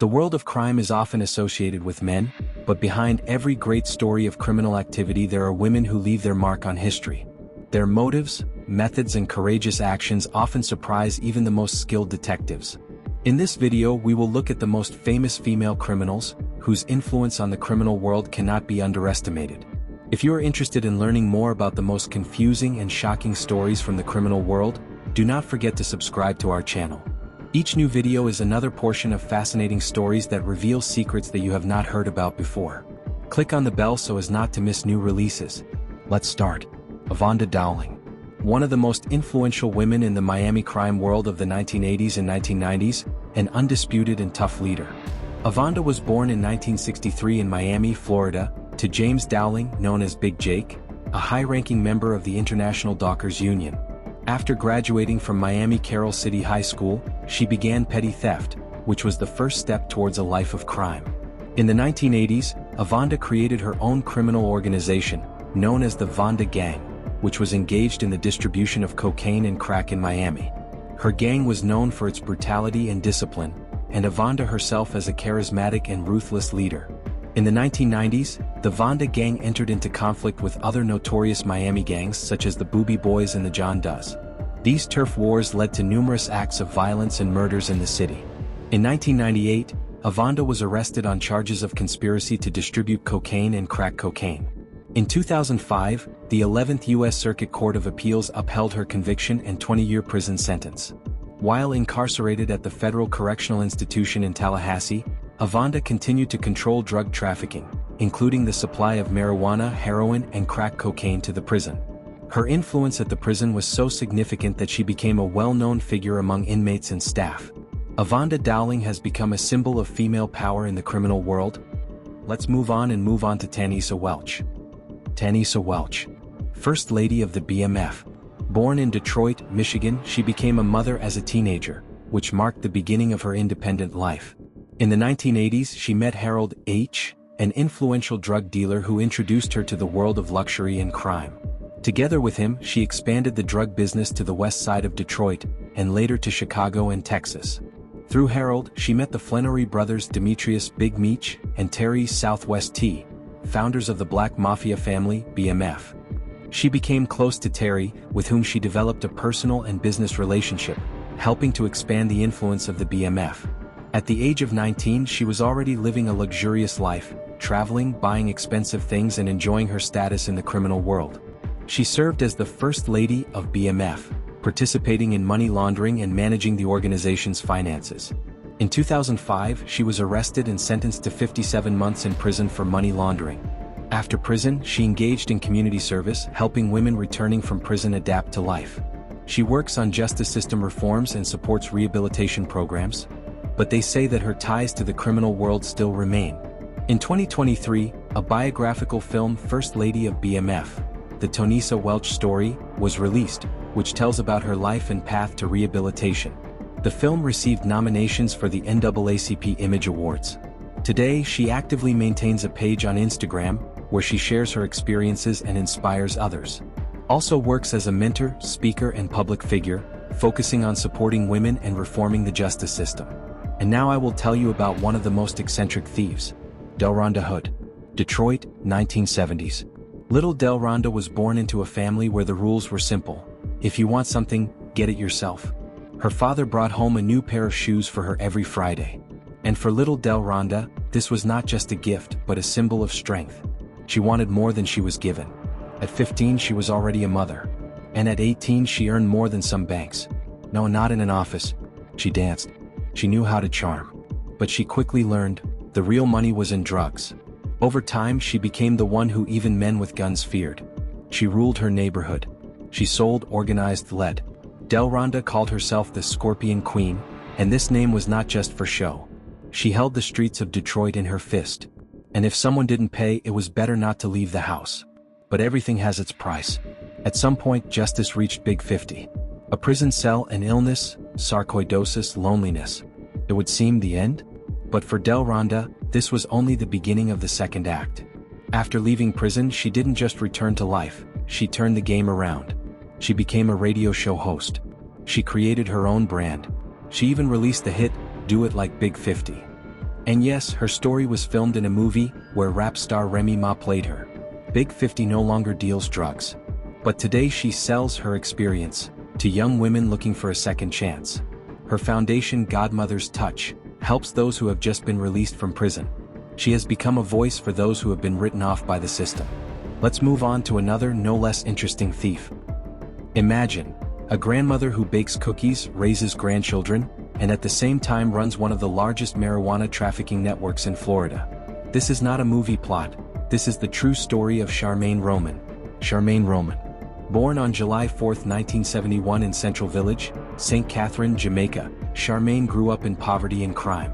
The world of crime is often associated with men, but behind every great story of criminal activity there are women who leave their mark on history. Their motives, methods and courageous actions often surprise even the most skilled detectives. In this video we will look at the most famous female criminals, whose influence on the criminal world cannot be underestimated. If you are interested in learning more about the most confusing and shocking stories from the criminal world, do not forget to subscribe to our channel. Each new video is another portion of fascinating stories that reveal secrets that you have not heard about before. Click on the bell so as not to miss new releases. Let's start. Evander Dowling. One of the most influential women in the Miami crime world of the 1980s and 1990s, an undisputed and tough leader. Evander was born in 1963 in Miami, Florida, to James Dowling, known as Big Jake, a high-ranking member of the International Dockers Union. After graduating from Miami Carroll City High School, she began petty theft, which was the first step towards a life of crime. In the 1980s, Evander created her own criminal organization, known as the Vonda Gang, which was engaged in the distribution of cocaine and crack in Miami. Her gang was known for its brutality and discipline, and Evander herself as a charismatic and ruthless leader. In the 1990s, the Vonda Gang entered into conflict with other notorious Miami gangs such as the Booby Boys and the John Does. These turf wars led to numerous acts of violence and murders in the city. In 1998, Evander was arrested on charges of conspiracy to distribute cocaine and crack cocaine. In 2005, the 11th U.S. Circuit Court of Appeals upheld her conviction and 20-year prison sentence. While incarcerated at the Federal Correctional Institution in Tallahassee, Evander continued to control drug trafficking, including the supply of marijuana, heroin, and crack cocaine to the prison. Her influence at the prison was so significant that she became a well-known figure among inmates and staff. Evander Dowling has become a symbol of female power in the criminal world. Let's move on to Tanisa Welch. Tanisa Welch, First Lady of the BMF. Born in Detroit, Michigan, she became a mother as a teenager, which marked the beginning of her independent life. In the 1980s she met Harold H., an influential drug dealer who introduced her to the world of luxury and crime. Together with him, she expanded the drug business to the west side of Detroit, and later to Chicago and Texas. Through Harold, she met the Flannery brothers Demetrius Big Meech and Terry Southwest T., founders of the Black Mafia family, BMF. She became close to Terry, with whom she developed a personal and business relationship, helping to expand the influence of the BMF. At the age of 19 she was already living a luxurious life, traveling, buying expensive things and enjoying her status in the criminal world. She served as the First Lady of BMF, participating in money laundering and managing the organization's finances. In 2005 she was arrested and sentenced to 57 months in prison for money laundering. After prison she engaged in community service, helping women returning from prison adapt to life. She works on justice system reforms and supports rehabilitation programs. But they say that her ties to the criminal world still remain. In 2023, a biographical film, First Lady of BMF, The Tanisa Welch Story, was released, which tells about her life and path to rehabilitation. The film received nominations for the NAACP Image Awards. Today she actively maintains a page on Instagram, where she shares her experiences and inspires others. Also works as a mentor, speaker and public figure, focusing on supporting women and reforming the justice system. And now I will tell you about one of the most eccentric thieves, Delronda Hood. Detroit, 1970s. Little Delronda was born into a family where the rules were simple. If you want something, get it yourself. Her father brought home a new pair of shoes for her every Friday. And for little Delronda, this was not just a gift but a symbol of strength. She wanted more than she was given. At 15 she was already a mother. And at 18 she earned more than some banks. No, not in an office. She danced. She knew how to charm. But she quickly learned, the real money was in drugs. Over time she became the one who even men with guns feared. She ruled her neighborhood. She sold organized lead. Delronda called herself the Scorpion Queen, and this name was not just for show. She held the streets of Detroit in her fist. And if someone didn't pay, it was better not to leave the house. But everything has its price. At some point justice reached Big 50. A prison cell, an illness, sarcoidosis, loneliness. It would seem the end? But for Delronda, this was only the beginning of the second act. After leaving prison she didn't just return to life, she turned the game around. She became a radio show host. She created her own brand. She even released the hit, Do It Like Big 50. And yes, her story was filmed in a movie where rap star Remy Ma played her. Big 50 no longer deals drugs. But today she sells her experience to young women looking for a second chance. Her foundation, Godmother's Touch, helps those who have just been released from prison. She has become a voice for those who have been written off by the system. Let's move on to another no less interesting thief. Imagine a grandmother who bakes cookies, raises grandchildren, and at the same time runs one of the largest marijuana trafficking networks in Florida. This is not a movie plot, this is the true story of Charmaine Roman. Charmaine Roman. Born on July 4, 1971 in Central Village, St. Catherine, Jamaica, Charmaine grew up in poverty and crime.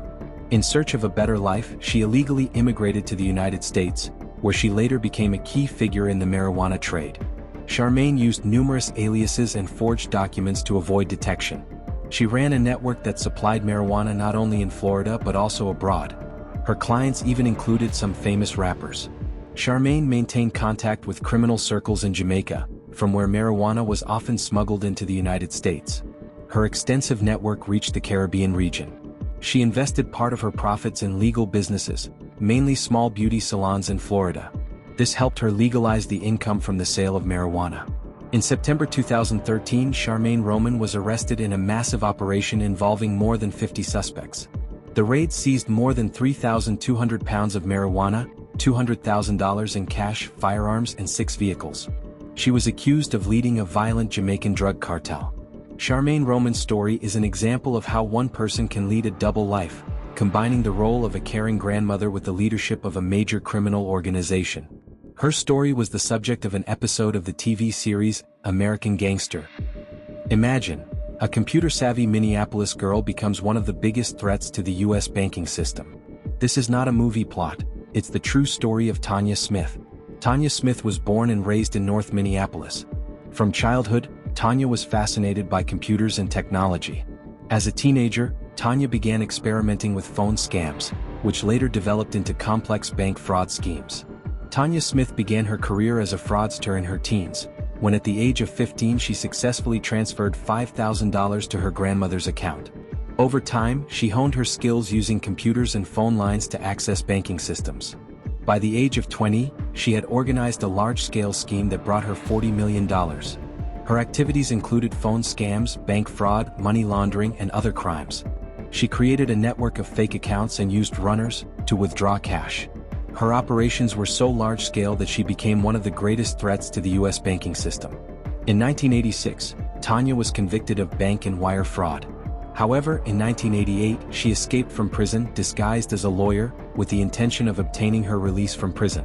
In search of a better life, she illegally immigrated to the United States, where she later became a key figure in the marijuana trade. Charmaine used numerous aliases and forged documents to avoid detection. She ran a network that supplied marijuana not only in Florida but also abroad. Her clients even included some famous rappers. Charmaine maintained contact with criminal circles in Jamaica, from where marijuana was often smuggled into the United States. Her extensive network reached the Caribbean region. She invested part of her profits in legal businesses, mainly small beauty salons in Florida. This helped her legalize the income from the sale of marijuana. In September 2013, Charmaine Roman was arrested in a massive operation involving more than 50 suspects. The raid seized more than 3,200 pounds of marijuana, $200,000 in cash, firearms, and 6 vehicles. She was accused of leading a violent Jamaican drug cartel. Charmaine Roman's story is an example of how one person can lead a double life, combining the role of a caring grandmother with the leadership of a major criminal organization. Her story was the subject of an episode of the TV series, American Gangster. Imagine, a computer-savvy Minneapolis girl becomes one of the biggest threats to the U.S. banking system. This is not a movie plot, it's the true story of Tanya Smith. Tanya Smith was born and raised in North Minneapolis. From childhood, Tanya was fascinated by computers and technology. As a teenager, Tanya began experimenting with phone scams, which later developed into complex bank fraud schemes. Tanya Smith began her career as a fraudster in her teens, when at the age of 15 she successfully transferred $5,000 to her grandmother's account. Over time, she honed her skills using computers and phone lines to access banking systems. By the age of 20, she had organized a large-scale scheme that brought her $40 million. Her activities included phone scams, bank fraud, money laundering, and other crimes. She created a network of fake accounts and used runners to withdraw cash. Her operations were so large-scale that she became one of the greatest threats to the U.S. banking system. In 1986, Tanya was convicted of bank and wire fraud. However, in 1988, she escaped from prison disguised as a lawyer, with the intention of obtaining her release from prison.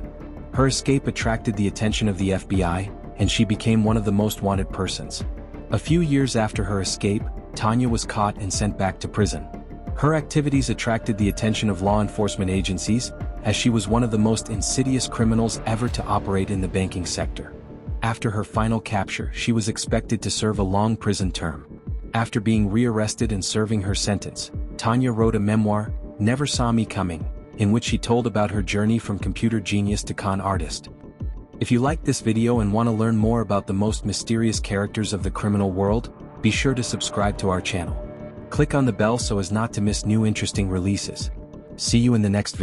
Her escape attracted the attention of the FBI, and she became one of the most wanted persons. A few years after her escape, Tanya was caught and sent back to prison. Her activities attracted the attention of law enforcement agencies, as she was one of the most insidious criminals ever to operate in the banking sector. After her final capture, she was expected to serve a long prison term. After being rearrested and serving her sentence, Tanya wrote a memoir, Never Saw Me Coming, in which she told about her journey from computer genius to con artist. If you liked this video and want to learn more about the most mysterious characters of the criminal world, be sure to subscribe to our channel. Click on the bell so as not to miss new interesting releases. See you in the next video.